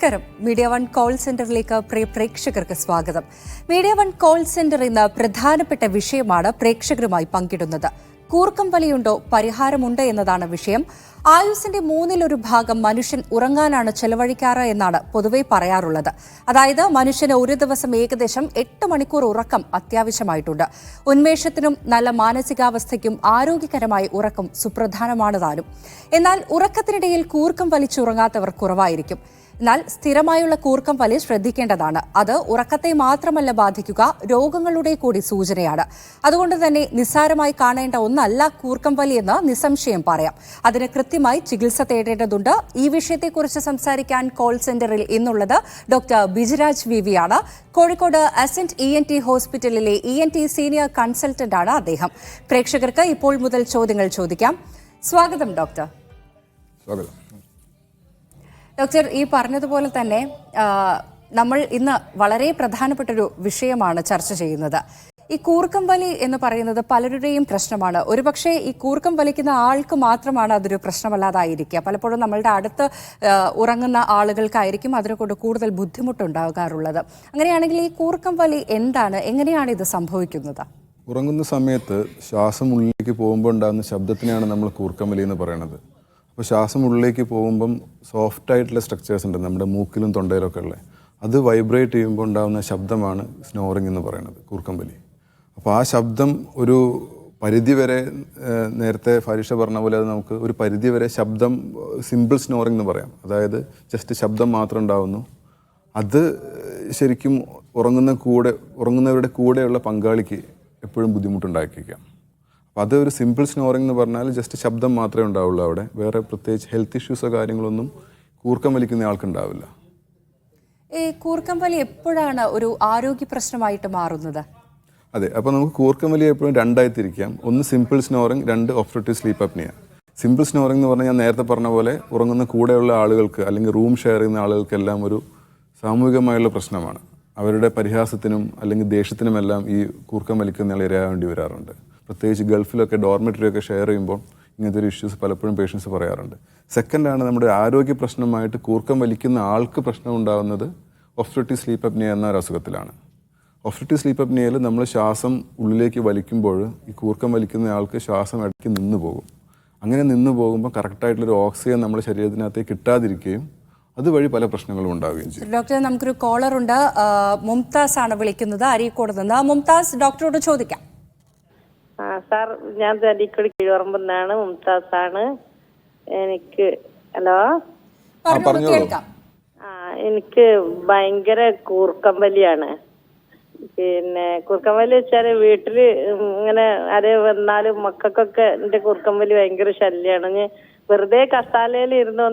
നമസ്കാരം. MediaOne call സെന്ററിലേക്ക് പ്രിയ പ്രേക്ഷകർക്ക് സ്വാഗതം. MediaOne കോൾ സെന്റർ ഇന്ന് പ്രധാനപ്പെട്ട വിഷയമാണ് പ്രേക്ഷകരുമായി പങ്കിടുന്നത്. കൂർക്കം വലിയുണ്ടോ, പരിഹാരമുണ്ട് എന്നതാണ് വിഷയം. ആയുസിന്റെ 1/3 മനുഷ്യൻ ഉറങ്ങാനാണ് ചെലവഴിക്കാറ് എന്നാണ് പൊതുവെ പറയാറുള്ളത്. അതായത് മനുഷ്യന് ഒരു ദിവസം ഏകദേശം 8 മണിക്കൂർ ഉറക്കം അത്യാവശ്യമായിട്ടുണ്ട്. ഉന്മേഷത്തിനും നല്ല മാനസികാവസ്ഥയ്ക്കും ആരോഗ്യകരമായ ഉറക്കം സുപ്രധാനമാണ് താനും. എന്നാൽ ഉറക്കത്തിനിടയിൽ കൂർക്കം വലിച്ചുറങ്ങാത്തവർ കുറവായിരിക്കും. എന്നാൽ സ്ഥിരമായുള്ള കൂർക്കം വലി ശ്രദ്ധിക്കേണ്ടതാണ്. അത് ഉറക്കത്തെ മാത്രമല്ല ബാധിക്കുക, രോഗങ്ങളുടെ കൂടി സൂചനയാണ്. അതുകൊണ്ട് തന്നെ നിസ്സാരമായി കാണേണ്ട ഒന്നല്ല കൂർക്കം വലി എന്ന് നിസ്സംശയം പറയാം. അതിന് കൃത്യമായി ചികിത്സ തേടേണ്ടതുണ്ട്. ഈ വിഷയത്തെക്കുറിച്ച് സംസാരിക്കാൻ കോൾ സെന്ററിൽ ഇന്നുള്ളത് ഡോക്ടർ ബിജിരാജ് വി ആണ്. കോഴിക്കോട് അസെന്റ് ENT ഹോസ്പിറ്റലിലെ ENT സീനിയർ കൺസൾട്ടന്റ് ആണ് അദ്ദേഹം. പ്രേക്ഷകർക്ക് ഇപ്പോൾ മുതൽ ചോദ്യങ്ങൾ ചോദിക്കാം. സ്വാഗതം ഡോക്ടർ. സ്വാഗതം ഡോക്ടർ, ഈ പറഞ്ഞതുപോലെ തന്നെ നമ്മൾ ഇന്ന് വളരെ പ്രധാനപ്പെട്ടൊരു വിഷയമാണ് ചർച്ച ചെയ്യുന്നത്. ഈ കൂർക്കം വലി എന്ന് പറയുന്നത് പലരുടെയും പ്രശ്നമാണ്. ഒരുപക്ഷെ ഈ കൂർക്കം വലിക്കുന്ന ആൾക്ക് മാത്രമാണ് അതൊരു പ്രശ്നമല്ലാതായിരിക്കുക. പലപ്പോഴും നമ്മളുടെ അടുത്ത് ഉറങ്ങുന്ന ആളുകൾക്കായിരിക്കും അതിനെക്കൊണ്ട് കൂടുതൽ ബുദ്ധിമുട്ടുണ്ടാകാറുള്ളത്. അങ്ങനെയാണെങ്കിൽ ഈ കൂർക്കം വലി എന്താണ്, എങ്ങനെയാണ് ഇത് സംഭവിക്കുന്നത്? ഉറങ്ങുന്ന സമയത്ത് ശ്വാസം ഉള്ളിലേക്ക് പോകുമ്പോൾ ഉണ്ടാകുന്ന ശബ്ദത്തിനെയാണ് നമ്മൾ കൂർക്കം വലി എന്ന് പറയുന്നത്. അപ്പോൾ ശ്വാസം ഉള്ളിലേക്ക് പോകുമ്പം സോഫ്റ്റ് ആയിട്ടുള്ള സ്ട്രക്ചേഴ്സ് ഉണ്ട് നമ്മുടെ മൂക്കിലും തൊണ്ടയിലൊക്കെ ഉള്ളത്. അത് വൈബ്രേറ്റ് ചെയ്യുമ്പോൾ ഉണ്ടാകുന്ന ശബ്ദമാണ് സ്നോറിങ് എന്ന് പറയുന്നത്, കൂർക്കം വലി. അപ്പോൾ ആ ശബ്ദം ഒരു പരിധിവരെ, നേരത്തെ ഫരീഷ പറഞ്ഞ പോലെ, അത് നമുക്ക് ഒരു പരിധിവരെ ശബ്ദം സിമ്പിൾ സ്നോറിങ് എന്ന് പറയാം. അതായത് ജസ്റ്റ് ശബ്ദം മാത്രം ഉണ്ടാകുന്നു. അത് ശരിക്കും ഉറങ്ങുന്നവരുടെ കൂടെയുള്ള പങ്കാളിക്ക് എപ്പോഴും ബുദ്ധിമുട്ടുണ്ടാക്കിയേക്കാം. അപ്പോൾ അത് ഒരു സിമ്പിൾ സ്നോറിംഗ് എന്ന് പറഞ്ഞാൽ ജസ്റ്റ് ശബ്ദം മാത്രമേ ഉണ്ടാവുള്ളൂ. അവിടെ വേറെ പ്രത്യേകിച്ച് ഹെൽത്ത് ഇഷ്യൂസോ കാര്യങ്ങളൊന്നും കൂർക്കം വലിക്കുന്ന ആൾക്കുണ്ടാവില്ല. ഈ കൂർക്കം വലി എപ്പോഴാണ് ഒരു ആരോഗ്യ പ്രശ്നമായിട്ട് മാറുന്നത്? അതെ, അപ്പോൾ നമുക്ക് കൂർക്കം വലി എപ്പോഴും രണ്ടായി തിരിക്കാം. ഒന്ന് സിമ്പിൾ സ്നോറിംഗ്, രണ്ട് obstructive sleep apnea. Simple snoring എന്ന് പറഞ്ഞാൽ ഞാൻ നേരത്തെ പറഞ്ഞ പോലെ ഉറങ്ങുന്ന കൂടെയുള്ള ആളുകൾക്ക് അല്ലെങ്കിൽ റൂം ഷെയർ ചെയ്യുന്ന ആളുകൾക്കെല്ലാം ഒരു സാമൂഹികമായുള്ള പ്രശ്നമാണ്. അവരുടെ പരിഹാസത്തിനും അല്ലെങ്കിൽ ദേഷ്യത്തിനുമെല്ലാം ഈ കൂർക്കം വലിക്കുന്നയാൾ ഇരയാവേണ്ടി വരാറുണ്ട്. പ്രത്യേകിച്ച് ഗൾഫിലൊക്കെ ഡോർമെറ്ററി ഒക്കെ ഷെയർ ചെയ്യുമ്പോൾ ഇങ്ങനത്തെ ഒരു ഇഷ്യൂസ് പലപ്പോഴും പേഷ്യൻസ് പറയാറുണ്ട്. സെക്കൻഡാണ് നമ്മുടെ ആരോഗ്യ പ്രശ്നമായിട്ട് കൂർക്കം വലിക്കുന്ന ആൾക്ക് പ്രശ്നം ഉണ്ടാകുന്നത് ഒബ്സ്ട്രക്റ്റീവ് സ്ലീപ്പ് അപ്നിയ എന്ന ഒരു അസുഖത്തിലാണ്. ഒബ്സ്ട്രക്റ്റീവ് സ്ലീപ്പ് അപ്നിയയിൽ നമ്മൾ ശ്വാസം ഉള്ളിലേക്ക് വലിക്കുമ്പോൾ ഈ കൂർക്കം വലിക്കുന്ന ആൾക്ക് ശ്വാസം ഇടയ്ക്ക് നിന്ന് പോകും. അങ്ങനെ നിന്ന് പോകുമ്പോൾ കറക്റ്റായിട്ടുള്ളൊരു ഓക്സിജൻ നമ്മുടെ ശരീരത്തിനകത്തേക്ക് കിട്ടാതിരിക്കുകയും അതുവഴി പല പ്രശ്നങ്ങളും ഉണ്ടാവുകയും ചെയ്യും. ഡോക്ടർ, നമുക്കൊരു കോളർ ഉണ്ട്. മുംതാസ് ആണ് വിളിക്കുന്നത്, അരീക്കോട് നിന്ന്. മുംതാസ്, ഡോക്ടറോട് ചോദിക്കാം. സാർ, ഞാൻ അരീക്കോട് കീഴുപറമ്പെന്നാണ്. മുംതാസ് ആണ്. എനിക്ക് ഹലോ കേൾക്കാം. എനിക്ക് ഭയങ്കര കൂർക്കം വലിയാണ്. പിന്നെ കൂർക്കം വലി വെച്ചാല് വീട്ടില് ഇങ്ങനെ ആരെ വന്നാലും മക്കൾക്കൊക്കെ എന്റെ കൂർക്കം വലി ഭയങ്കര ശല്യമാണ്. വെറുതെ കസാലയിൽ ഇരുന്ന്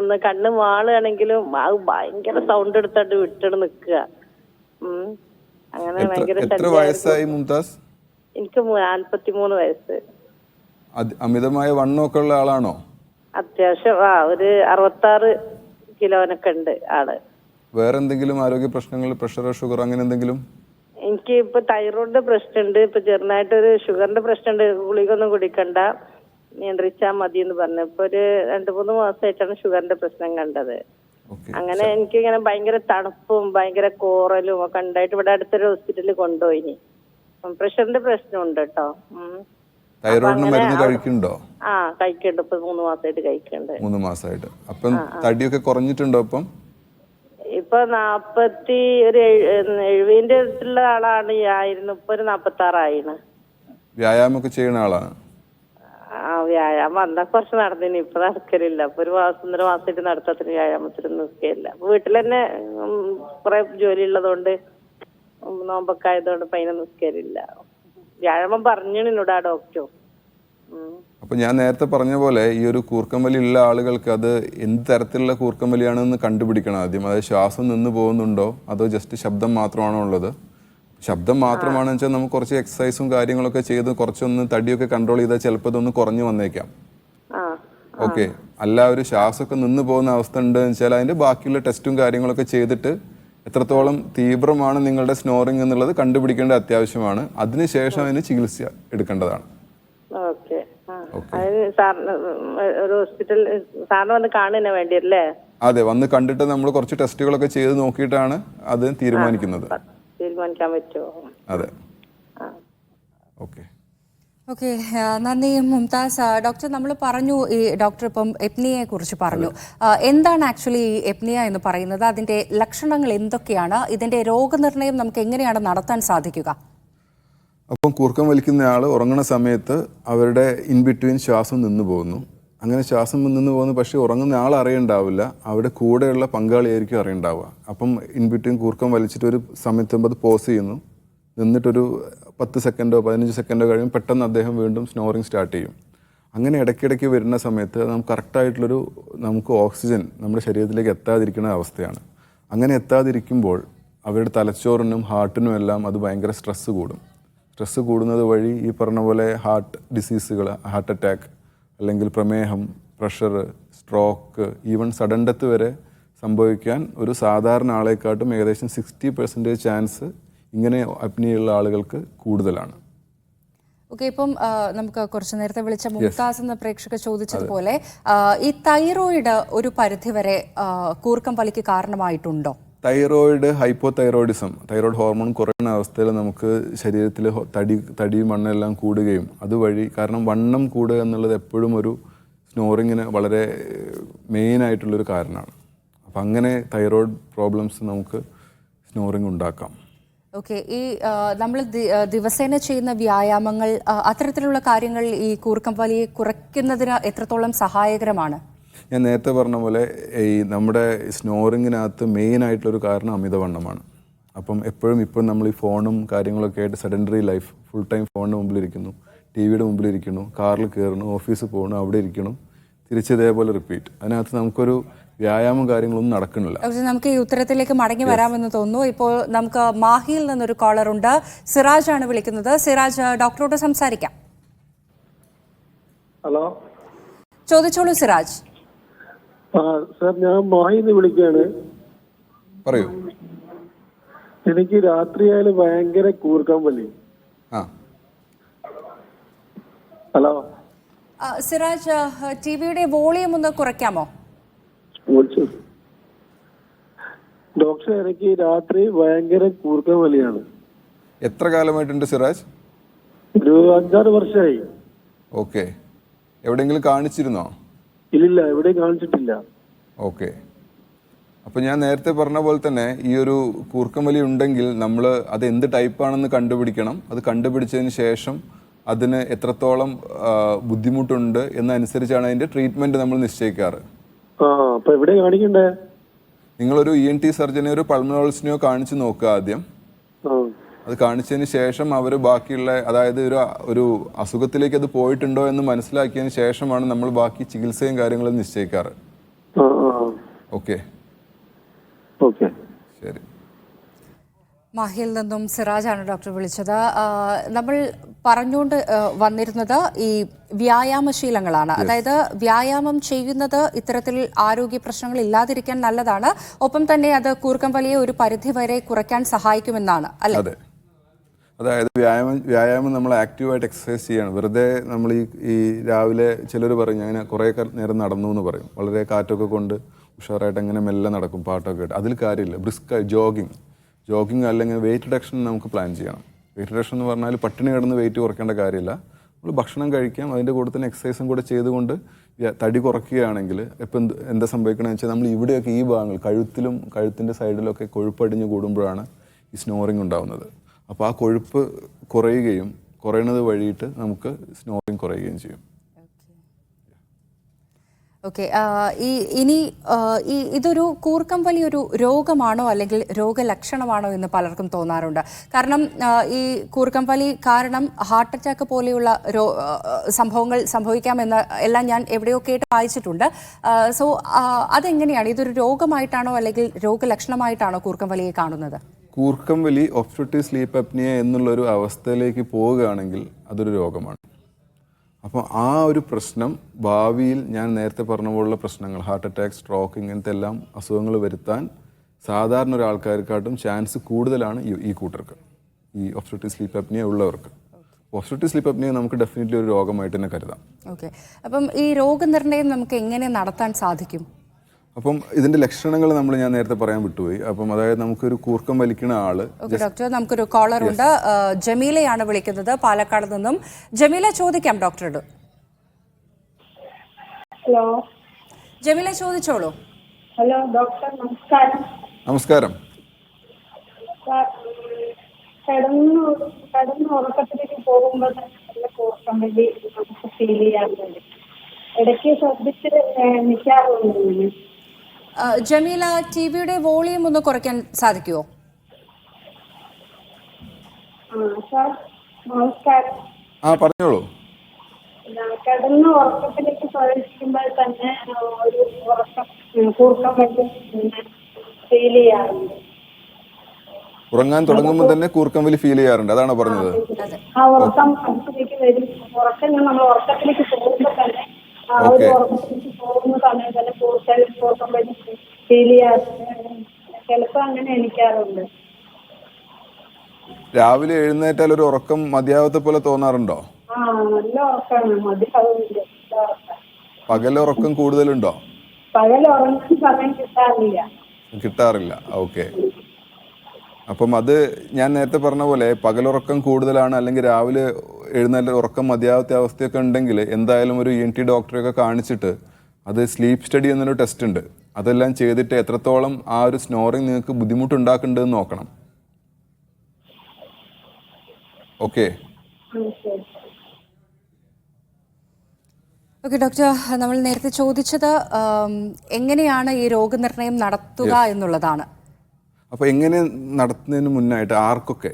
ഒന്ന് കണ്ണ് മാളുകയാണെങ്കിലും അത് ഭയങ്കര സൗണ്ട് എടുത്തോണ്ട് വിട്ടിട്ട് നിക്കുക. അങ്ങനെ ഭയങ്കര ശല്യം. എനിക്ക് 43 വയസ്സ്. അമിതമായ വണ്ണമൊക്കെ ഉള്ള ആളാണോ? അത്യാവശ്യം ഒരു 66 കിലോനൊക്കെ ഉണ്ട് ആള്. വേറെ എന്തെങ്കിലും ആരോഗ്യ പ്രശ്നങ്ങൾ, പ്രഷർ, ഷുഗർ അങ്ങനെ എന്തെങ്കിലും? എനിക്ക് ഇപ്പൊ തൈറോയിഡിന്റെ പ്രശ്നമുണ്ട്. ഇപ്പൊ ചെറുതായിട്ടൊരു ഷുഗറിന്റെ പ്രശ്നമുണ്ട്. ഗുളികൊന്നും കുടിക്കണ്ട, നിയന്ത്രിച്ചാ മതി എന്ന് പറഞ്ഞു. ഇപ്പൊ ഒരു 2-3 മാസമായിട്ടാണ് ഷുഗറിന്റെ പ്രശ്നം കണ്ടത്. അങ്ങനെ എനിക്ക് ഇങ്ങനെ ഭയങ്കര തണുപ്പും ഭയങ്കര കോറലും ഒക്കെ ഉണ്ടായിട്ട് ഇവിടെ അടുത്തൊരു ഹോസ്പിറ്റലിൽ കൊണ്ടുപോയി. പ്രഷറിന്റെ പ്രശ്നമുണ്ട് കേട്ടോ. തൈറോയിഡിന് മരുന്ന് കഴിക്കുന്നുണ്ടോ? കഴിക്കുന്നുണ്ട്. ഇപ്പൊ 3 മാസമായിട്ട് കഴിക്കുന്നുണ്ട്. 3 മാസമായിട്ട്. അപ്പം തടിയൊക്കെ കുറഞ്ഞിട്ടുണ്ടോ? ഇപ്പൊ 70-ന്റെ അടുത്തുള്ള ആളാണ് ആയിരുന്നു. ഇപ്പൊ ഒരു 46 ആയിണ്. വ്യായാമൊക്കെ ചെയ്യുന്ന ആളാണ്? വ്യായാമം അന്നാ കുറച്ച് നടന്നിന്, ഇപ്പൊ നടക്കലില്ല. ഇപ്പൊ ഒരു 1.5 മാസമായിട്ട് നടത്തത്തിന് വ്യായാമത്തിനൊന്നും നിൽക്കുകയില്ല. വീട്ടിൽ തന്നെ കുറെ ജോലി ഉള്ളതുകൊണ്ട്, നോമ്പൊക്കെ ആയതുകൊണ്ട് പൈന നിൽക്കലില്ല. വ്യായാമം പറഞ്ഞിനോട് ആ ഡോക്ടർ. അപ്പൊ ഞാൻ നേരത്തെ പറഞ്ഞ പോലെ ഈ ഒരു കൂർക്കം വലി ഉള്ള ആളുകൾക്ക് അത് എന്ത് തരത്തിലുള്ള കൂർക്കം വലിയാണെന്ന് കണ്ടുപിടിക്കണം ആദ്യം. അതായത് ശ്വാസം നിന്ന് പോകുന്നുണ്ടോ അതോ ജസ്റ്റ് ശബ്ദം മാത്രമാണോ ഉള്ളത്? ശബ്ദം മാത്രമാണെന്ന് വെച്ചാൽ നമുക്ക് കുറച്ച് എക്സസൈസും കാര്യങ്ങളൊക്കെ ചെയ്ത് കുറച്ചൊന്ന് തടിയൊക്കെ കൺട്രോൾ ചെയ്താൽ ചിലപ്പോൾ ഇതൊന്ന് കുറഞ്ഞു വന്നേക്കാം. ഓക്കെ, അല്ല ഒരു ശ്വാസമൊക്കെ നിന്ന് പോകുന്ന അവസ്ഥ ഉണ്ടെന്ന് വെച്ചാൽ അതിന്റെ ബാക്കിയുള്ള ടെസ്റ്റും കാര്യങ്ങളൊക്കെ ചെയ്തിട്ട് എത്രത്തോളം തീവ്രമാണ് നിങ്ങളുടെ സ്നോറിംഗ് എന്നുള്ളത് കണ്ടുപിടിക്കേണ്ട അത്യാവശ്യമാണ്. അതിനുശേഷം അതിന് ചികിത്സ എടുക്കേണ്ടതാണ്. ഒരു ഹോസ്പിറ്റൽ സാറിന് വന്ന് കാണുന്നതിന് വേണ്ടിയല്ലേ? അതെ, വന്ന് കണ്ടിട്ട് നമ്മൾ കുറച്ച് ടെസ്റ്റുകളൊക്കെ ചെയ്ത് നോക്കിയിട്ടാണ് അത് തീരുമാനിക്കുന്നത്. തീരുമാനിക്കാൻ പറ്റുമോ? അതെ, ഓക്കെ. ഓക്കെ, നന്ദി മുംതാസ്. ഡോക്ടർ, നമ്മൾ പറഞ്ഞു, ഈ ഡോക്ടർ ഇപ്പം എപ്നിയയെ കുറിച്ച് പറഞ്ഞു. എന്താണ് ആക്ച്വലി ഈ എപ്നിയ എന്ന് പറയുന്നത്? അതിന്റെ ലക്ഷണങ്ങൾ എന്തൊക്കെയാണ്? ഇതിന്റെ രോഗനിർണയം നമുക്ക് എങ്ങനെയാണ് നടത്താൻ സാധിക്കുക? അപ്പം കൂർക്കം വലിക്കുന്നയാൾ ഉറങ്ങുന്ന സമയത്ത് അവരുടെ ഇൻ ബിറ്റ്വീൻ ശ്വാസം നിന്ന് പോകുന്നു. അങ്ങനെ ശ്വാസം നിന്ന് പോകുന്നു, പക്ഷേ ഉറങ്ങുന്ന ആൾ അറിയണ്ടാവില്ല, അവിടെ കൂടെയുള്ള പങ്കാളിയായിരിക്കും അറിയണ്ടാവുക. അപ്പം ഇൻ ബിറ്റ്വീൻ കൂർക്കം വലിച്ചിട്ട് ഒരു സമയത്തുമ്പോൾ അത് പോസ് ചെയ്യുന്നു, നിന്നിട്ടൊരു 10 സെക്കൻഡോ 15 സെക്കൻഡോ കഴിയുമ്പോൾ പെട്ടെന്ന് അദ്ദേഹം വീണ്ടും സ്നോറിങ് സ്റ്റാർട്ട് ചെയ്യും. അങ്ങനെ ഇടയ്ക്കിടയ്ക്ക് വരുന്ന സമയത്ത് നമുക്ക് കറക്റ്റായിട്ടുള്ളൊരു നമുക്ക് ഓക്സിജൻ നമ്മുടെ ശരീരത്തിലേക്ക് എത്താതിരിക്കുന്ന അവസ്ഥയാണ്. അങ്ങനെ എത്താതിരിക്കുമ്പോൾ അവരുടെ തലച്ചോറിനും ഹാർട്ടിനും എല്ലാം അത് ഭയങ്കര സ്ട്രെസ്സ് കൂടും. സ്ട്രെസ്സ് കൂടുന്നത് വഴി ഈ പറഞ്ഞ പോലെ ഹാർട്ട് ഡിസീസുകൾ, ഹാർട്ട് അറ്റാക്ക്, അല്ലെങ്കിൽ പ്രമേഹം, pressure, stroke, even sudden death വരെ സംഭവിക്കാൻ ഒരു സാധാരണ ആളെക്കാട്ടും ഏകദേശം 60% ചാൻസ് ഇങ്ങനെ അപ്നിയുള്ള ആളുകൾക്ക് കൂടുതലാണ്. ഓക്കെ, ഇപ്പം നമുക്ക് കുറച്ച് നേരത്തെ വിളിച്ച മുംതാസ് എന്ന പ്രേക്ഷക ചോദിച്ചതുപോലെ ഈ തൈറോയിഡ് ഒരു പരിധിവരെ കൂർക്കം വലിക്ക് കാരണമായിട്ടുണ്ടോ? തൈറോയിഡ്, ഹൈപ്പോതൈറോയിഡിസം, തൈറോയിഡ് ഹോർമോൺ കുറയുന്ന അവസ്ഥയിൽ നമുക്ക് ശരീരത്തിൽ തടി മണ്ണെല്ലാം കൂടുകയും അതുവഴി, കാരണം വണ്ണം കൂടുക എന്നുള്ളത് എപ്പോഴും ഒരു സ്നോറിങ്ങിന് വളരെ മെയിനായിട്ടുള്ളൊരു കാരണമാണ്. അപ്പം അങ്ങനെ തൈറോയിഡ് പ്രോബ്ലംസ് നമുക്ക് സ്നോറിങ് ഉണ്ടാക്കാം. ഓക്കെ, ഈ നമ്മൾ ദിവസേന ചെയ്യുന്ന വ്യായാമങ്ങൾ, അത്തരത്തിലുള്ള കാര്യങ്ങൾ ഈ കൂർക്കം വലിയെ കുറയ്ക്കുന്നതിന് എത്രത്തോളം സഹായകരമാണ്? ഞാൻ നേരത്തെ പറഞ്ഞ പോലെ ഈ നമ്മുടെ സ്നോറിങ്ങിനകത്ത് മെയിനായിട്ടുള്ളൊരു കാരണം അമിതവണ്ണമാണ്. അപ്പം എപ്പോഴും ഇപ്പം നമ്മൾ ഈ ഫോണും കാര്യങ്ങളൊക്കെ ആയിട്ട് സെഡൻഡറി ലൈഫ്, ഫുൾ ടൈം ഫോണിന് മുമ്പിലിരിക്കുന്നു, ടി വിയുടെ മുമ്പിലിരിക്കുന്നു, കാറിൽ കയറുന്നു, ഓഫീസിൽ പോകണം, അവിടെ ഇരിക്കണം, തിരിച്ചിതേപോലെ റിപ്പീറ്റ്. അതിനകത്ത് നമുക്കൊരു വ്യായാമം കാര്യങ്ങളൊന്നും നടക്കുന്നില്ല. നമുക്ക് ഈ ഉത്തരത്തിലേക്ക് മടങ്ങി വരാമെന്ന് തോന്നുന്നു. ഇപ്പോൾ നമുക്ക് മാഹിയിൽ നിന്നൊരു കോളർ ഉണ്ട്. സിറാജ് ആണ് വിളിക്കുന്നത്. സിറാജ്, ഡോക്ടറോട് സംസാരിക്കാം. ഹലോ, ചോദിച്ചോളൂ സിറാജ്. സാർ, ഞാൻ മാഹിന്ന് വിളിക്കുകയാണ്. പറയൂ. എനിക്ക് രാത്രിയായാലും ഭയങ്കര കൂർക്കം വലി. ഹലോ സിറാജ്, ടിവിയുടെ വോളിയം ഒന്ന് കുറയ്ക്കാമോ? ഡോക്ടർ, എനിക്ക് രാത്രി ഭയങ്കര കൂർക്കം വലിയാണ്. എത്ര കാലമായിട്ടുണ്ട് സിറാജ്? ഒരു 5-6 വർഷമായി. ഓക്കെ, എവിടെയെങ്കിലും കാണിച്ചിരുന്നോ? ഇല്ലില്ല, എവിടെയും കാണിച്ചിട്ടില്ല. ഓക്കെ, അപ്പോൾ ഞാൻ നേരത്തെ പറഞ്ഞ പോലെ തന്നെ ഈ ഒരു കൂർക്കം വലി ഉണ്ടെങ്കിൽ നമ്മൾ അത് എന്ത് ടൈപ്പാണെന്ന് കണ്ടുപിടിക്കണം. അത് കണ്ടുപിടിച്ചതിന് ശേഷം അതിന് എത്രത്തോളം ബുദ്ധിമുട്ടുണ്ട് എന്നനുസരിച്ചാണ് അതിൻ്റെ ട്രീറ്റ്മെൻറ്റ് നമ്മൾ നിശ്ചയിക്കാറ്. അപ്പോൾ എവിടെ കാണിക്കണ്ടേ? നിങ്ങളൊരു ENT സർജനെയോ ഒരു പൾമനോളജിസ്റ്റിനെയോ കാണിച്ച് നോക്കുക ആദ്യം. അത് കാണിച്ചതിന് ശേഷം അവർ ബാക്കിയുള്ള, അതായത് ഒരു അസുഖത്തിലേക്ക് അത് പോയിട്ടുണ്ടോ എന്ന് മനസ്സിലാക്കിയതിന് ശേഷമാണ് നമ്മൾ ബാക്കി ചികിത്സയും കാര്യങ്ങളും നിശ്ചയിക്കാറ്. ഓക്കെ, ശരി. മാഹിയിൽ നിന്നും സിറാജാണ് ഡോക്ടർ വിളിച്ചത്. നമ്മൾ പറഞ്ഞുകൊണ്ട് വന്നിരുന്നത് ഈ വ്യായാമശീലങ്ങളാണ്. അതായത് വ്യായാമം ചെയ്യുന്നത് ഇത്തരത്തിൽ ആരോഗ്യ പ്രശ്നങ്ങൾ ഇല്ലാതിരിക്കാൻ നല്ലതാണ്. ഒപ്പം തന്നെ അത് കൂർക്കം വലിയെ ഒരു പരിധിവരെ കുറയ്ക്കാൻ സഹായിക്കുമെന്നാണ്, അല്ലേ? അതെ, അതായത് വ്യായാമം നമ്മൾ ആക്റ്റീവായിട്ട് എക്സസൈസ് ചെയ്യണം. വെറുതെ നമ്മൾ ഈ രാവിലെ ചിലർ പറയും ഞാൻ കുറേ നേരം നടന്നു എന്ന് പറയും, വളരെ കാറ്റൊക്കെ കൊണ്ട് ഉഷാറായിട്ട് അങ്ങനെ മെല്ലെ നടക്കും പാട്ടൊക്കെ ആയിട്ട്. അതിൽ കാര്യമില്ല. ബ്രിസ്കായി ജോഗിങ് അല്ലെങ്കിൽ വെയിറ്റ് റിഡക്ഷൻ നമുക്ക് പ്ലാൻ ചെയ്യണം. വെയിറ്റ് റിഡക്ഷൻ എന്ന് പറഞ്ഞാൽ പട്ടിണി കിടന്ന് വെയിറ്റ് കുറയ്ക്കേണ്ട കാര്യമില്ല. നമ്മൾ ഭക്ഷണം കഴിക്കാം, അതിൻ്റെ കൂടെ തന്നെ എക്സസൈസും കൂടെ ചെയ്തുകൊണ്ട് തടി കുറയ്ക്കുകയാണെങ്കിൽ ഇപ്പം എന്താ സംഭവിക്കണമെന്ന് വെച്ചാൽ നമ്മൾ ഇവിടെയൊക്കെ ഈ ഭാഗങ്ങൾ കഴുത്തിൻ്റെ സൈഡിലൊക്കെ കൊഴുപ്പടിഞ്ഞ് കൂടുമ്പോഴാണ് ഈ സ്നോറിങ് ഉണ്ടാകുന്നത്. അപ്പോൾ ആ കൊഴുപ്പ് കുറയുന്നത് വഴിയിട്ട് നമുക്ക് സ്നോറിങ് കുറയുകയും ചെയ്യും. ഓക്കെ, ഇതൊരു കൂർക്കം വലി ഒരു രോഗമാണോ അല്ലെങ്കിൽ രോഗലക്ഷണമാണോ എന്ന് പലർക്കും തോന്നാറുണ്ട്. കാരണം ഈ കൂർക്കം വലി കാരണം ഹാർട്ട് അറ്റാക്ക് പോലെയുള്ള സംഭവങ്ങൾ സംഭവിക്കാമെന്ന് എല്ലാം ഞാൻ എവിടെയോ കേട്ട് വായിച്ചിട്ടുണ്ട്. സോ അതെങ്ങനെയാണ്? ഇതൊരു രോഗമായിട്ടാണോ അല്ലെങ്കിൽ രോഗലക്ഷണമായിട്ടാണോ കൂർക്കം വലിയെ കാണുന്നത്? കൂർക്കം വലി ഒബ്സ്ട്രക്റ്റീവ് സ്ലീപ്പ് അപ്നിയ എന്നുള്ളൊരു അവസ്ഥയിലേക്ക് പോവുകയാണെങ്കിൽ അതൊരു രോഗമാണ്. അപ്പോൾ ആ ഒരു പ്രശ്നം ഭാവിയിൽ ഞാൻ നേരത്തെ പറഞ്ഞ പോലുള്ള പ്രശ്നങ്ങൾ, ഹാർട്ട് അറ്റാക്ക്, സ്ട്രോക്ക്, ഇങ്ങനത്തെ എല്ലാം അസുഖങ്ങൾ വരുത്താൻ സാധാരണ ഒരാൾക്കാർക്കാട്ടും ചാൻസ് കൂടുതലാണ് ഈ കൂട്ടർക്ക്, ഈ ഒബ്സ്ട്രക്റ്റീവ് സ്ലീപ്പ് അപ്നിയ ഉള്ളവർക്ക്. ഒബ്സ്ട്രക്റ്റീവ് സ്ലീപ്പ് അപ്നിയ നമുക്ക് ഡെഫിനറ്റ്ലി ഒരു രോഗമായിട്ട് തന്നെ കരുതാം. ഓക്കെ, അപ്പം ഈ രോഗനിർണയം നമുക്ക് എങ്ങനെ നടത്താൻ സാധിക്കും? അപ്പം ഇതിന്റെ ലക്ഷണങ്ങൾ ഞാൻ നേരത്തെ പറയാൻ വിട്ടുപോയി. അപ്പം അതായത് നമുക്കൊരു കൂർക്കം വലിക്കുന്ന ആള്. ഓക്കെ ഡോക്ടർ, നമുക്കൊരു കോളർ ഉണ്ട്. ജമീലയാണ് വിളിക്കുന്നത് പാലക്കാട് നിന്നും. ജമീല, ചോദിക്കാം ഡോക്ടറോട്. ഹലോ ജമീല, ചോദിച്ചോളൂ. ഹലോ ഡോക്ടർ, നമസ്കാരം. നമസ്കാരം. കിടന്ന് ഉറക്കത്തിലേക്ക് പോകുമ്പോൾ നല്ല കൂർക്കം വലി നമുക്ക് ഫീൽ ചെയ്യാറുണ്ട്. ഇടയ്ക്ക് ശ്രദ്ധിച്ച് നിൽക്കാറുണ്ട്. ജമീല, ടിവിയുടെ വോളിയം ഒന്ന് കുറയ്ക്കാൻ സാധിക്കുമോ? സാർ നമസ്കാരം. പറഞ്ഞോളൂ. കിടന്ന് ഉറക്കത്തിലേക്ക് പ്രവേശിക്കുമ്പോൾ തന്നെ ഒരു കൂർക്കം വലി ഫീൽ ചെയ്യാറുണ്ട്. ഉറങ്ങാൻ തുടങ്ങുമ്പോൾ തന്നെ കൂർക്കം വലി ഫീൽ ചെയ്യാറുണ്ട്, അതാണോ പറഞ്ഞത്? ആ ഉറക്കം അടുത്തേക്ക് വരും. നമ്മൾ ഉറക്കത്തിലേക്ക് പോകുമ്പോൾ തന്നെ ഒരു ഉറക്കത്തിലേക്ക് പോകുന്ന സമയം തന്നെ കൂർക്കം വലി ഫീൽ ചെയ്യാറുണ്ട്. ചിലപ്പോൾ അങ്ങനെ എണീക്കാറുണ്ട്. രാവിലെ എഴുന്നേറ്റാൽ ഒരു ഉറക്കം മതിയാവത്തെ പോലെ തോന്നാറുണ്ടോ? നല്ല ഉറക്കമാണ്, മതിയാവില്ല. പകൽ ഉറക്കം കൂടുതലുണ്ടോ? പകൽ ഉറങ്ങുന്ന സമയം കിട്ടാറില്ല. ഓക്കെ. അപ്പം അത് ഞാൻ നേരത്തെ പറഞ്ഞ പോലെ പകലുറക്കം കൂടുതലാണ് അല്ലെങ്കിൽ രാവിലെ എഴുന്നേറ്റ് ഉറക്കം മതിയാവാത്ത അവസ്ഥയൊക്കെ ഉണ്ടെങ്കിൽ എന്തായാലും ഒരു ENT ഡോക്ടറെയൊക്കെ കാണിച്ചിട്ട് അത് സ്ലീപ്പ് സ്റ്റഡി എന്നൊരു ടെസ്റ്റ് ഉണ്ട്, അതെല്ലാം ചെയ്തിട്ട് എത്രത്തോളം ആ ഒരു സ്നോറിങ് നിങ്ങൾക്ക് ബുദ്ധിമുട്ടുണ്ടാക്കുന്നുണ്ടെന്ന് നോക്കണം. ഓക്കെ ഓക്കെ ഡോക്ടർ, നമ്മൾ നേരത്തെ ചോദിച്ചത് എങ്ങനെയാണ് ഈ രോഗനിർണയം നടത്തുക എന്നുള്ളതാണ്. അപ്പോൾ എങ്ങനെ നടത്തുന്നതിന് മുന്നായിട്ട് ആർക്കൊക്കെ,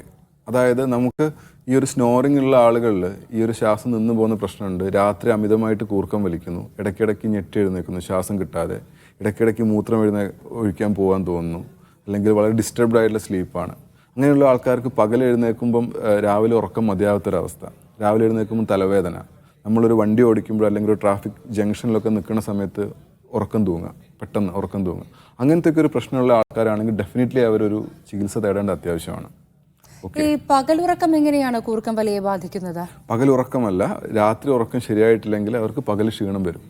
അതായത് നമുക്ക് ഈ ഒരു സ്നോറിംഗ് ഉള്ള ആളുകളിൽ ഈ ഒരു ശ്വാസം നിന്ന് പോകുന്ന പ്രശ്നമുണ്ട്. രാത്രി അമിതമായിട്ട് കൂർക്കം വലിക്കുന്നു, ഇടയ്ക്കിടയ്ക്ക് ഞെട്ടി എഴുന്നേൽക്കുന്നു ശ്വാസം കിട്ടാതെ, ഇടയ്ക്കിടയ്ക്ക് മൂത്രം ഒഴിക്കാൻ പോകാൻ തോന്നുന്നു, അല്ലെങ്കിൽ വളരെ ഡിസ്റ്റർബ്ഡ് ആയിട്ടുള്ള സ്ലീപ്പാണ്. അങ്ങനെയുള്ള ആൾക്കാർക്ക് പകൽ എഴുന്നേൽക്കുമ്പം രാവിലെ ഉറക്കം മതിയാവാത്തൊരവസ്ഥ, രാവിലെ എഴുന്നേൽക്കുമ്പോൾ തലവേദന, നമ്മളൊരു വണ്ടി ഓടിക്കുമ്പോൾ അല്ലെങ്കിൽ ഒരു ട്രാഫിക് ജംഗ്ഷനിലൊക്കെ നിൽക്കുന്ന സമയത്ത് ഉറക്കം തൂങ്ങുക, പെട്ടെന്ന് ഉറക്കം തൂങ്ങുക, അങ്ങനത്തെ ഒക്കെ ഒരു പ്രശ്നമുള്ള ആൾക്കാരാണെങ്കിൽ ഡെഫിനറ്റ്ലി അവരൊരു ചികിത്സ തേടേണ്ട അത്യാവശ്യമാണ്. ഈ പകലുറക്കം എങ്ങനെയാണ് കൂർക്കം വലിയെ ബാധിക്കുന്നത്? പകലുറക്കമല്ല, രാത്രി ഉറക്കം ശരിയായിട്ടില്ലെങ്കിൽ അവർക്ക് പകൽ ക്ഷീണം വരും.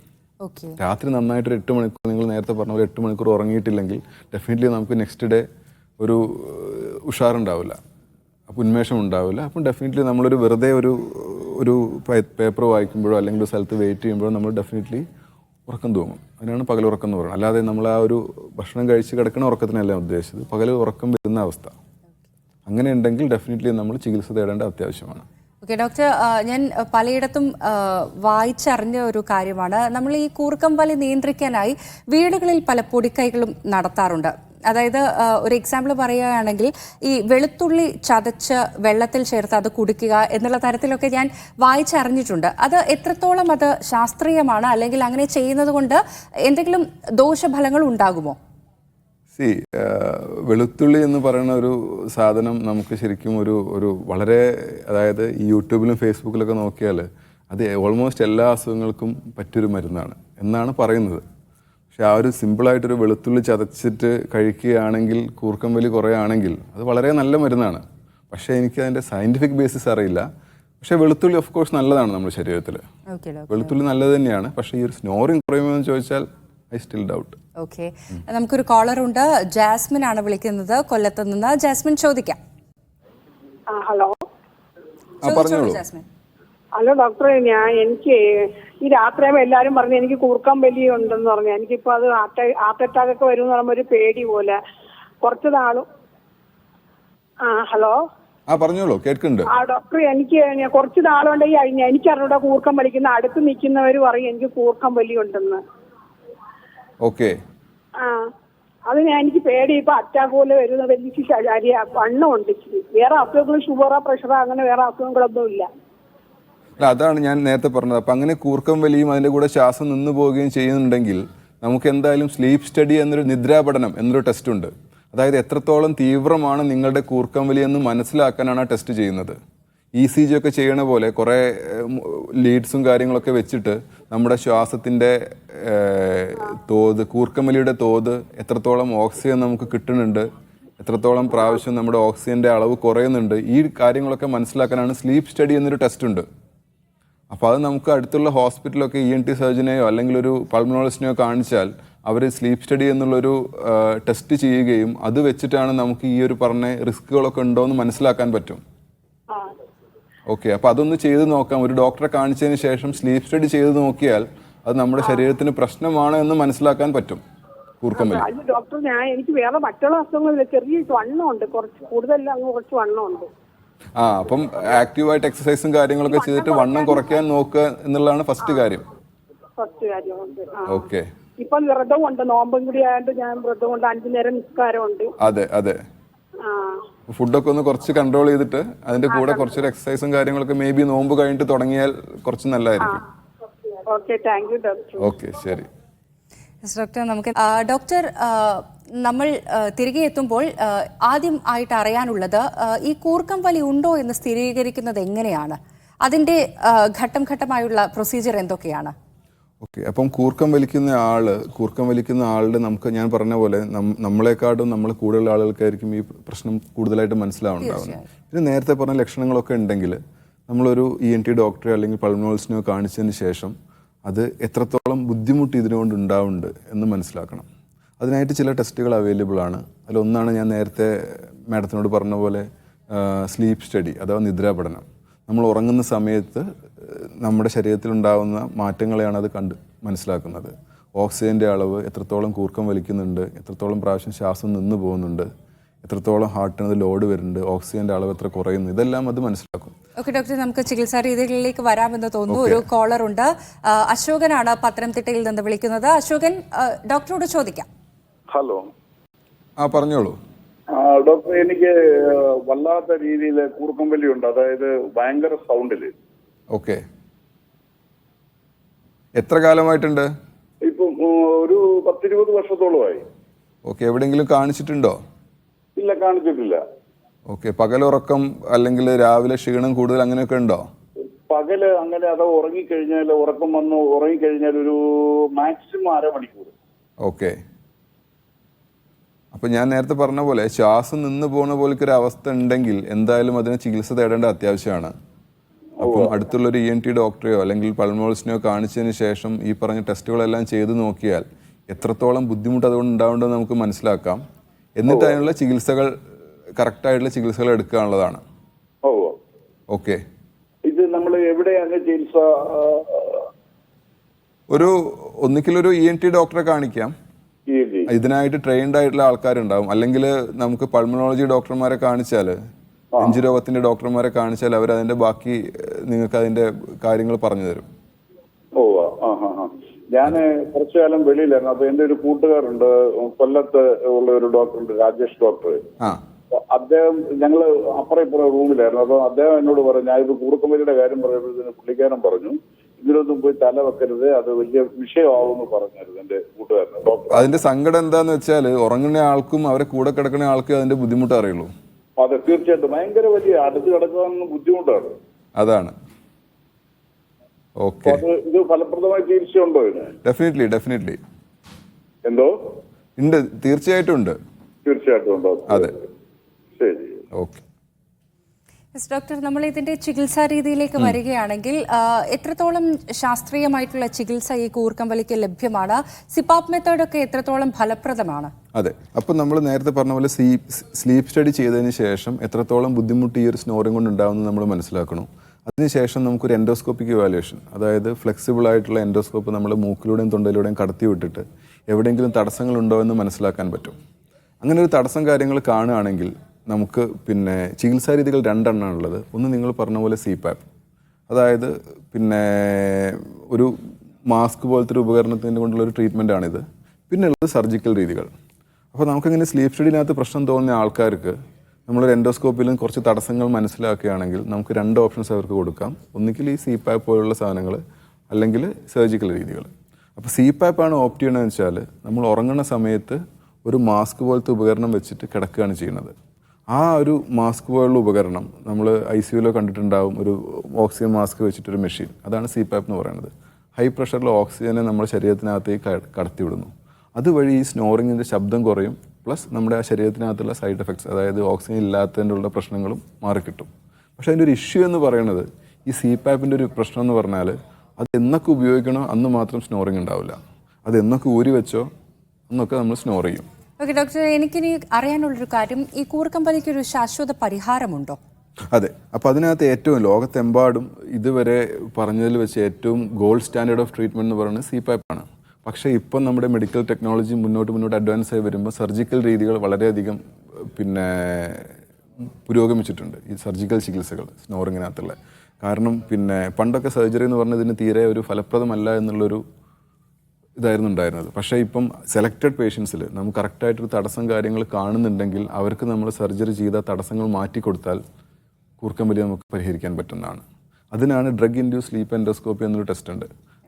രാത്രി നന്നായിട്ടൊരു 8 മണിക്കൂർ, നിങ്ങൾ നേരത്തെ പറഞ്ഞ പോലെ 8 മണിക്കൂർ ഉറങ്ങിയിട്ടില്ലെങ്കിൽ ഡെഫിനറ്റ്ലി നമുക്ക് നെക്സ്റ്റ് ഡേ ഒരു ഉഷാറുണ്ടാവില്ല, അപ്പോൾ ഉന്മേഷം ഉണ്ടാവില്ല. അപ്പം ഡെഫിനറ്റ്ലി നമ്മളൊരു വെറുതെ ഒരു പേപ്പർ വായിക്കുമ്പോഴോ അല്ലെങ്കിൽ ഒരു സ്ഥലത്ത് വെയിറ്റ് ചെയ്യുമ്പോഴോ നമ്മൾ ഡെഫിനറ്റ്ലി ഉറക്കം തൂങ്ങും. അതിനാണ് പകലുറക്കം എന്ന് പറയുന്നത്. അല്ലാതെ നമ്മൾ ആ ഒരു ഭക്ഷണം കഴിച്ച് കിടക്കുന്ന ഉറക്കത്തിനല്ല ഉദ്ദേശിച്ചത്, പകൽ ഉറക്കം വരുന്ന അവസ്ഥ. അങ്ങനെ ഉണ്ടെങ്കിൽ ഡെഫിനറ്റ്ലി നമ്മൾ ചികിത്സ തേടേണ്ട അത്യാവശ്യമാണ്. ഓക്കെ ഡോക്ടർ, ഞാൻ പലയിടത്തും വായിച്ചറിഞ്ഞ ഒരു കാര്യമാണ്, നമ്മൾ ഈ കൂർക്കം വലി നിയന്ത്രിക്കാനായി വീടുകളിൽ പല പൊടിക്കൈകളും നടത്താറുണ്ട്. അതായത് ഒരു എക്സാമ്പിൾ പറയുകയാണെങ്കിൽ ഈ വെളുത്തുള്ളി ചതച്ച് വെള്ളത്തിൽ ചേർത്ത് അത് കുടിക്കുക എന്നുള്ള തരത്തിലൊക്കെ ഞാൻ വായിച്ചറിഞ്ഞിട്ടുണ്ട്. അത് എത്രത്തോളം അത് ശാസ്ത്രീയമാണ്, അല്ലെങ്കിൽ അങ്ങനെ ചെയ്യുന്നത് കൊണ്ട് എന്തെങ്കിലും ദോഷഫലങ്ങൾ ഉണ്ടാകുമോ? വെളുത്തുള്ളി എന്ന് പറയുന്ന ഒരു സാധനം നമുക്ക് ശരിക്കും ഒരു വളരെ, അതായത് ഈ യൂട്യൂബിലും ഫേസ്ബുക്കിലൊക്കെ നോക്കിയാൽ അത് ഓൾമോസ്റ്റ് എല്ലാ അസുഖങ്ങൾക്കും പറ്റിയൊരു മരുന്നാണ് എന്നാണ് പറയുന്നത്. പക്ഷെ ആ ഒരു സിമ്പിളായിട്ടൊരു വെളുത്തുള്ളി ചതച്ചിട്ട് കഴിക്കുകയാണെങ്കിൽ കൂർക്കം വലി കുറയുകയാണെങ്കിൽ അത് വളരെ നല്ല മരുന്നാണ്. പക്ഷേ എനിക്ക് അതിൻ്റെ സയൻറ്റിഫിക് ബേസിസ് അറിയില്ല. പക്ഷേ വെളുത്തുള്ളി ഓഫ് കോഴ്സ് നല്ലതാണ് നമ്മുടെ ശരീരത്തിൽ, വെളുത്തുള്ളി നല്ലത് തന്നെയാണ്. പക്ഷേ ഈ ഒരു സ്നോറിങ് കുറയുമോ എന്ന് ചോദിച്ചാൽ ഐ സ്റ്റിൽ ഡൗട്ട്. ഓക്കെ, നമുക്കൊരു കോളർ ഉണ്ട്. ജാസ്മിൻ ആണ് വിളിക്കുന്നത് കൊല്ലത്ത് നിന്ന്. ജാസ്മിൻ, ചോദിക്കാം. ഹലോ പറഞ്ഞോളൂ. ജാസ്മിൻ. ഹലോ ഡോക്ടറെ, എനിക്ക് ഈ രാത്രിയാകുമ്പോൾ എല്ലാവരും പറഞ്ഞു എനിക്ക് കൂർക്കം വലി ഉണ്ടെന്ന് പറഞ്ഞു. എനിക്കിപ്പോൾ അത് ഹാർട്ട് അറ്റാക്ക് ഒക്കെ വരും എന്ന് പറയുമ്പോൾ ഒരു പേടി പോലെ കുറച്ച് നാളും. ഹലോ പറഞ്ഞോളൂ, കേൾക്കുന്നുണ്ട്. ഡോക്ടർ, എനിക്ക് കുറച്ച് നാളുകൊണ്ട് എനിക്കറിഞ്ഞൂടെ കൂർക്കം വലിക്കുന്ന അടുത്ത് നിൽക്കുന്നവർ പറയും എനിക്ക് കൂർക്കം വലി ഉണ്ടെന്ന്. ഓക്കെ. അത് എനിക്ക് പേടി, ഇപ്പൊ അറ്റാക്ക് പോലെ വരുന്ന വലിയ വണ്ണമുണ്ട്. വേറെ അസുഖങ്ങൾ ഷുഗറോ പ്രഷറോ അങ്ങനെ വേറെ അസുഖങ്ങളൊന്നും ഇല്ല. അതാണ് ഞാൻ നേരത്തെ പറഞ്ഞത്. അപ്പം അങ്ങനെ കൂർക്കം വലിയും അതിൻ്റെ കൂടെ ശ്വാസം നിന്ന് പോവുകയും ചെയ്യുന്നുണ്ടെങ്കിൽ നമുക്ക് എന്തായാലും സ്ലീപ്പ് സ്റ്റഡി എന്നൊരു നിദ്രാപഠനം എന്നൊരു ടെസ്റ്റ് ഉണ്ട്. അതായത് എത്രത്തോളം തീവ്രമാണ് നിങ്ങളുടെ കൂർക്കം വലി എന്ന് മനസ്സിലാക്കാനാണ് ആ ടെസ്റ്റ് ചെയ്യുന്നത്. ECG ഒക്കെ ചെയ്യണ പോലെ കുറേ ലീഡ്സും കാര്യങ്ങളൊക്കെ വെച്ചിട്ട് നമ്മുടെ ശ്വാസത്തിൻ്റെ തോത്, കൂർക്കം വലിയുടെ തോത്, എത്രത്തോളം ഓക്സിജൻ നമുക്ക് കിട്ടുന്നുണ്ട്, എത്രത്തോളം പ്രാവശ്യം നമ്മുടെ ഓക്സിജൻ്റെ അളവ് കുറയുന്നുണ്ട്, ഈ കാര്യങ്ങളൊക്കെ മനസ്സിലാക്കാനാണ് സ്ലീപ്പ് സ്റ്റഡി എന്നൊരു ടെസ്റ്റ് ഉണ്ട്. അപ്പോൾ അത് നമുക്ക് അടുത്തുള്ള ഹോസ്പിറ്റലൊക്കെ ENT സർജനെയോ അല്ലെങ്കിൽ ഒരു പൾമണോളജിസ്റ്റിനെയോ കാണിച്ചാൽ അവർ സ്ലീപ്പ് സ്റ്റഡി എന്നുള്ളൊരു ടെസ്റ്റ് ചെയ്യുകയും അത് വെച്ചിട്ടാണ് നമുക്ക് ഈ ഒരു പറഞ്ഞ റിസ്കുകളൊക്കെ ഉണ്ടോ എന്ന് മനസ്സിലാക്കാൻ പറ്റും. ഓക്കെ, അപ്പോൾ അതൊന്ന് ചെയ്ത് നോക്കാം. ഒരു ഡോക്ടറെ കാണിച്ചതിന് ശേഷം സ്ലീപ്പ് സ്റ്റഡി ചെയ്ത് നോക്കിയാൽ അത് നമ്മുടെ ശരീരത്തിന് പ്രശ്നമാണ് എന്ന് മനസ്സിലാക്കാൻ പറ്റും കൂർക്കം വലി. ഡോക്ടർ, എനിക്ക് വേറെ മറ്റുള്ള അസുഖങ്ങളില്ല, ചെറിയ വണ്ണമുണ്ട്, കുറച്ച് കൂടുതൽ കുറച്ച് വണ്ണമുണ്ട്. അപ്പം ആക്റ്റീവായിട്ട് എക്സസൈസും കാര്യങ്ങളൊക്കെ ചെയ്തിട്ട് വണ്ണം കുറയ്ക്കാൻ നോക്കുക എന്നുള്ളതാണ് ഫസ്റ്റ് കാര്യം. ഓക്കെ, ഇപ്പൊ വ്രതമുണ്ട്, നോമ്പും കൂടി ആയതുകൊണ്ട് ഞാൻ വ്രതമുണ്ട്, 5 നേരം നിസ്കാരമുണ്ട്. അതെ അതെ, ഫുഡൊക്കെ ഒന്ന് കുറച്ച് കൺട്രോൾ ചെയ്തിട്ട് അതിന്റെ കൂടെ കുറച്ചൊരു എക്സസൈസും കാര്യങ്ങളൊക്കെ മേ ബി നോമ്പ് കഴിഞ്ഞിട്ട് തുടങ്ങിയാൽ കുറച്ച് നല്ലതായിരിക്കും. Okay, thank you doctor. Okay, ശരി ഡോക്ടർ. നമുക്ക് ഡോക്ടർ, നമ്മൾ തിരികെ എത്തുമ്പോൾ ആദ്യം ആയിട്ട് അറിയാനുള്ളത് ഈ കൂർക്കം വലി ഉണ്ടോ എന്ന് സ്ഥിരീകരിക്കുന്നത് എങ്ങനെയാണ്? അതിന്റെ ഘട്ടം ഘട്ടമായുള്ള പ്രൊസീജിയർ എന്തൊക്കെയാണ്? ഓക്കെ, അപ്പം കൂർക്കം വലിക്കുന്ന ആളുടെ നമുക്ക് ഞാൻ പറഞ്ഞ പോലെ നമ്മളെക്കാട്ടും നമ്മൾ കൂടുതൽ ആളുകൾക്കായിരിക്കും ഈ പ്രശ്നം കൂടുതലായിട്ട് മനസ്സിലാവുന്നുണ്ടാവുന്നത്. പിന്നെ നേരത്തെ പറഞ്ഞ ലക്ഷണങ്ങളൊക്കെ ഉണ്ടെങ്കിൽ നമ്മളൊരു ENT ഡോക്ടറെ അല്ലെങ്കിൽ പൾമോളജിസ്റ്റിനെയോ കാണിച്ചതിന് ശേഷം അത് എത്രത്തോളം ബുദ്ധിമുട്ട് ഇതിനുകൊണ്ട് ഉണ്ടാവുന്നുണ്ട് എന്ന് മനസ്സിലാക്കണം. അതിനായിട്ട് ചില ടെസ്റ്റുകൾ അവൈലബിൾ ആണ്. അതിലൊന്നാണ് ഞാൻ നേരത്തെ മാഡത്തിനോട് പറഞ്ഞ പോലെ സ്ലീപ്പ് സ്റ്റഡി അഥവാ നിദ്രാപഠനം. നമ്മൾ ഉറങ്ങുന്ന സമയത്ത് നമ്മുടെ ശരീരത്തിലുണ്ടാകുന്ന മാറ്റങ്ങളെയാണ് അത് കണ്ട് മനസ്സിലാക്കുന്നത്. ഓക്സിജൻ്റെ അളവ് എത്രത്തോളം കൂർക്കം വലിക്കുന്നുണ്ട്, എത്രത്തോളം പ്രാവശ്യം ശ്വാസം നിന്ന് പോകുന്നുണ്ട്, എത്രത്തോളം ഹാർട്ടിനത് ലോഡ് വരുന്നുണ്ട്, ഓക്സിജൻ്റെ അളവ് എത്ര കുറയുന്നു, ഇതെല്ലാം അത് മനസ്സിലാക്കും. ഓക്കെ ഡോക്ടർ, നമുക്ക് ചികിത്സാ രീതികളിലേക്ക് വരാമെന്ന് തോന്നുന്നു. ഒരു കോളർ ഉണ്ട്, അശോകനാണ് പത്തനംതിട്ടയിൽ നിന്ന് വിളിക്കുന്നത്. അശോകൻ, ഡോക്ടറോട് ചോദിക്കാം. ഹലോ, പറഞ്ഞോളൂ. ഡോക്ടർ, എനിക്ക് വല്ലാത്ത രീതിയിൽ കൂർക്കം വലിയുണ്ട്, അതായത് ഭയങ്കര സൗണ്ടില്. ഓക്കെ, എത്ര കാലമായിട്ടുണ്ട്? ഇപ്പം ഒരു 10-20 വർഷത്തോളമായി. ഓക്കെ, എവിടെയെങ്കിലും കാണിച്ചിട്ടുണ്ടോ? ഇല്ല, കാണിച്ചിട്ടില്ല. ഓക്കെ, പകലുറക്കം അല്ലെങ്കിൽ രാവിലെ ക്ഷീണം കൂടുതൽ അങ്ങനെയൊക്കെ ഉണ്ടോ? പകല് അങ്ങനെ, അതോ ഉറങ്ങിക്കഴിഞ്ഞാൽ ഉറക്കം വന്ന് ഉറങ്ങിക്കഴിഞ്ഞാൽ ഒരു മാക്സിമം 1/2 മണിക്കൂർ. ഓക്കെ, അപ്പം ഞാൻ നേരത്തെ പറഞ്ഞ പോലെ ശ്വാസം നിന്ന് പോകുന്ന പോലൊക്കെ ഒരു അവസ്ഥ ഉണ്ടെങ്കിൽ എന്തായാലും അതിന് ചികിത്സ തേടേണ്ട അത്യാവശ്യമാണ്. അപ്പം അടുത്തുള്ളൊരു ENT ഡോക്ടറെയോ അല്ലെങ്കിൽ പൾമോളജിസ്റ്റിനെയോ കാണിച്ചതിന് ശേഷം ഈ പറഞ്ഞ ടെസ്റ്റുകളെല്ലാം ചെയ്ത് നോക്കിയാൽ എത്രത്തോളം ബുദ്ധിമുട്ട് അതുകൊണ്ട് ഉണ്ടാവേണ്ടത് നമുക്ക് മനസ്സിലാക്കാം. എന്നിട്ട് അതിനുള്ള ചികിത്സകൾ, കറക്റ്റായിട്ടുള്ള ചികിത്സകൾ എടുക്കാനുള്ളതാണ്. ഓക്കെ, ഇത് നമ്മൾ എവിടെയാണ് ചികിത്സ? ഒന്നിക്കലൊരു ENT ഡോക്ടറെ കാണിക്കാം. ഇതിനായിട്ട് ട്രെയിൻഡ് ആയിട്ടുള്ള ആൾക്കാരുണ്ടാവും. അല്ലെങ്കിൽ നമുക്ക് പൾമണോളജി ഡോക്ടർമാരെ കാണിച്ചാൽ, നെഞ്ചുരോഗത്തിന്റെ ഡോക്ടർമാരെ കാണിച്ചാൽ അവർ അതിന്റെ ബാക്കി നിങ്ങൾക്ക് അതിന്റെ കാര്യങ്ങൾ പറഞ്ഞു തരും. ഞാൻ കുറച്ചു കാലം വെളിയിലായിരുന്നു. അപ്പൊ എന്റെ ഒരു കൂട്ടുകാരുണ്ട്, കൊല്ലത്ത് ഉള്ള ഒരു ഡോക്ടറുണ്ട്, രാജേഷ് ഡോക്ടർ. അദ്ദേഹം, ഞങ്ങള് അപ്പുറം ഇപ്പുറം റൂമിലായിരുന്നു. അപ്പൊ അദ്ദേഹം എന്നോട് പറഞ്ഞു, ഞാനിപ്പോ കൂർക്കം വലിയുടെ കാര്യം പറയുമ്പോഴത്തേന് പുള്ളിക്കാരൻ പറഞ്ഞു, ഇതിലൊന്നും പോയി തല വെക്കരുത്, അത് വലിയ വിഷയമാവുമെന്ന് പറഞ്ഞായിരുന്നു എന്റെ കൂട്ടുകാരന് ഡോക്ടർ. അതിന്റെ സങ്കടം എന്താന്ന് വെച്ചാൽ ഉറങ്ങുന്ന ആൾക്കും അവരെ കൂടെ കിടക്കുന്ന ആൾക്കും അതിന്റെ ബുദ്ധിമുട്ട് അറിയുള്ളൂ. അതെ, തീർച്ചയായിട്ടും ഭയങ്കര വലിയ അടുത്ത് കിടക്കാൻ ബുദ്ധിമുട്ടാണ്. അതാണ്. ഓക്കെ, ഇത് ഫലപ്രദമായ ചികിത്സയുണ്ടോ ഇതിന്? ഡെഫിനറ്റ്ലി. എന്തോ? ഉണ്ട്, തീർച്ചയായിട്ടും ഉണ്ട്. തീർച്ചയായിട്ടും ഉണ്ടോ? അതെ, ശരി. ഓക്കെ ഡോക്ടർ, നമ്മൾ ഇതിന്റെ ചികിത്സാ രീതിയിലേക്ക് വരികയാണെങ്കിൽ എത്രത്തോളം ശാസ്ത്രീയമായിട്ടുള്ള ചികിത്സ ഈ കൂർക്കം വലിക്ക് ലഭ്യമാണ്? സിപാപ്പ് മെത്തേഡൊക്കെ എത്രത്തോളം ഫലപ്രദമാണ്? അതെ, അപ്പം നമ്മൾ നേരത്തെ പറഞ്ഞ പോലെ സ്ലീപ്പ് സ്റ്റഡി ചെയ്തതിന് ശേഷം എത്രത്തോളം ബുദ്ധിമുട്ട് ഈ ഒരു സ്നോറിംഗ് കൊണ്ട് ഉണ്ടാകുന്നത് നമ്മൾ മനസ്സിലാക്കണം. അതിനുശേഷം നമുക്കൊരു എൻഡോസ്കോപ്പിക് ഇവാലുവേഷൻ, അതായത് ഫ്ലെക്സിബിൾ ആയിട്ടുള്ള എൻഡോസ്കോപ്പ് നമ്മൾ മൂക്കിലൂടെയും തൊണ്ടയിലൂടെയും കടത്തി വിട്ടിട്ട് എവിടെയെങ്കിലും തടസ്സങ്ങളുണ്ടോ എന്ന് മനസ്സിലാക്കാൻ പറ്റും. അങ്ങനെ ഒരു തടസ്സം കാര്യങ്ങൾ കാണുകയാണെങ്കിൽ നമുക്ക് പിന്നെ ചികിത്സാ രീതികൾ 2 എണ്ണമാണുള്ളത്. ഒന്ന് നിങ്ങൾ പറഞ്ഞ പോലെ CPAP, അതായത് പിന്നെ ഒരു മാസ്ക് പോലത്തെ ഒരു ഉപകരണത്തിൻ്റെ കൊണ്ടുള്ളൊരു ട്രീറ്റ്മെൻറ്റാണിത്. പിന്നെ ഉള്ളത് സർജിക്കൽ രീതികൾ. അപ്പോൾ നമുക്കിങ്ങനെ സ്ലീപ്പ് സ്റ്റഡിനകത്ത് പ്രശ്നം തോന്നുന്ന ആൾക്കാർക്ക് നമ്മളൊരു എൻഡോസ്കോപ്പിലും കുറച്ച് തടസ്സങ്ങൾ മനസ്സിലാക്കുകയാണെങ്കിൽ നമുക്ക് 2 ഓപ്ഷൻസ് അവർക്ക് കൊടുക്കാം. ഒന്നുകിൽ ഈ CPAP പോലുള്ള സാധനങ്ങൾ, അല്ലെങ്കിൽ സർജിക്കൽ രീതികൾ. അപ്പോൾ CPAP ആണ് ഓപ്റ്റ് ചെയ്യണമെന്ന് വെച്ചാൽ നമ്മൾ ഉറങ്ങുന്ന സമയത്ത് ഒരു മാസ്ക് പോലത്തെ ഉപകരണം വെച്ചിട്ട് കിടക്കുകയാണ് ചെയ്യുന്നത്. ആ ഒരു മാസ്ക് പോലുള്ള ഉപകരണം നമ്മൾ ICUലോ കണ്ടിട്ടുണ്ടാവും, ഒരു ഓക്സിജൻ മാസ്ക് വെച്ചിട്ടൊരു മെഷീൻ, അതാണ് CPAP എന്ന് പറയുന്നത്. ഹൈ പ്രഷറിൽ ഓക്സിജനെ നമ്മുടെ ശരീരത്തിനകത്തേക്ക് കടത്തിവിടുന്നു. അതുവഴി ഈ സ്നോറിങ്ങിൻ്റെ ശബ്ദം കുറയും, പ്ലസ് നമ്മുടെ ആ ശരീരത്തിനകത്തുള്ള സൈഡ് എഫക്ട്സ്, അതായത് ഓക്സിജൻ ഇല്ലാത്തതിൻ്റെ പ്രശ്നങ്ങളും മാറിക്കിട്ടും. പക്ഷേ അതിൻ്റെ ഒരു ഇഷ്യൂ എന്ന് പറയുന്നത് ഈ CPAPൻ്റെ ഒരു പ്രശ്നം എന്ന് പറഞ്ഞാൽ അത് എന്നൊക്കെ ഉപയോഗിക്കണോ അന്ന് മാത്രം സ്നോറിങ് ഉണ്ടാവില്ല. അത് എന്നൊക്കെ ഊരി വെച്ചോ എന്നൊക്കെ നമ്മൾ സ്നോർ ചെയ്യും. ഓക്കെ ഡോക്ടർ, എനിക്കിനി അറിയാനുള്ളൊരു കാര്യം, ഈ കൂർക്കം വലിക്ക് ഒരു ശാശ്വത പരിഹാരമുണ്ടോ? അതെ. അപ്പോൾ അതിനകത്ത് ഏറ്റവും ലോകത്തെമ്പാടും ഇതുവരെ പറഞ്ഞതിൽ വെച്ച് ഏറ്റവും ഗോൾഡ് സ്റ്റാൻഡേർഡ് ഓഫ് ട്രീറ്റ്മെൻറ്റ് എന്ന് പറയുന്നത് CPAP ആണ്. പക്ഷേ ഇപ്പം നമ്മുടെ മെഡിക്കൽ ടെക്നോളജി മുന്നോട്ട് അഡ്വാൻസ് ആയി വരുമ്പോൾ സർജിക്കൽ രീതികൾ വളരെയധികം പുരോഗമിച്ചിട്ടുണ്ട്. ഈ സർജിക്കൽ ചികിത്സകൾ സ്നോറിങ്ങിനകത്തുള്ള കാരണം പണ്ടൊക്കെ സർജറി എന്ന് പറഞ്ഞാൽ ഇതിന് തീരെ ഒരു ഫലപ്രദമല്ല എന്നുള്ളൊരു ഇതായിരുന്നു ഉണ്ടായിരുന്നത്. പക്ഷേ ഇപ്പം സെലക്റ്റഡ് പേഷ്യൻസിൽ നമുക്ക് കറക്റ്റായിട്ടൊരു തടസ്സം കാര്യങ്ങൾ കാണുന്നുണ്ടെങ്കിൽ അവർക്ക് നമ്മൾ സർജറി ചെയ്ത തടസ്സങ്ങൾ മാറ്റിക്കൊടുത്താൽ കൂർക്കം വലി നമുക്ക് പരിഹരിക്കാൻ പറ്റുന്നതാണ്. അതിനാണ് ഡ്രഗ് ഇൻഡ്യൂസ് സ്ലീപ്പ് എൻഡോസ്കോപ്പി എന്നൊരു ടെസ്റ്റ് ഉണ്ട്.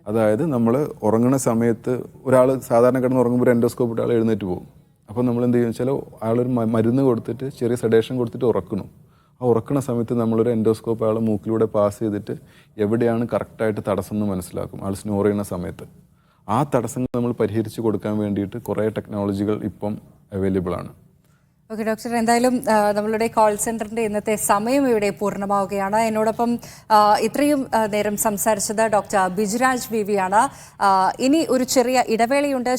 അതായത് നമ്മൾ ഉറങ്ങുന്ന സമയത്ത് ഒരാൾ സാധാരണ കിടന്ന് ഉറങ്ങുമ്പോൾ ഒരു എൻഡോസ്കോപ്പ് ഇട്ട് ആൾ എഴുന്നേറ്റ് പോകും. അപ്പോൾ നമ്മൾ എന്ത് ചെയ്യുക വെച്ചാൽ അയാളൊരു മരുന്ന് കൊടുത്തിട്ട് ചെറിയ സെഡേഷൻ കൊടുത്തിട്ട് ഉറക്കണം. ആ ഉറക്കുന്ന സമയത്ത് നമ്മളൊരു എൻഡോസ്കോപ്പ് അയാളെ മൂക്കിലൂടെ പാസ് ചെയ്തിട്ട് എവിടെയാണ് കറക്റ്റായിട്ട് തടസ്സം എന്ന് മനസ്സിലാക്കും ആൾ സ്നോർ ചെയ്യുന്ന സമയത്ത്. ആ തടസ്സങ്ങൾ നമ്മൾ പരിഹരിച്ച് കൊടുക്കാൻ വേണ്ടിയിട്ട് കുറേ ടെക്നോളജികൾ ഇപ്പം അവൈലബിൾ ആണ്. ഓക്കെ ഡോക്ടർ, എന്തായാലും നമ്മളുടെ കോൾ സെന്ററിന്റെ ഇന്നത്തെ സമയം ഇവിടെ പൂർണ്ണമാവുകയാണ്. എന്നോടൊപ്പം ഇത്രയും നേരം സംസാരിച്ചത് ഡോക്ടർ ബിജുരാജ് VV ആണ്. ഇനി ഒരു ചെറിയ ഇടവേളയുണ്ട്.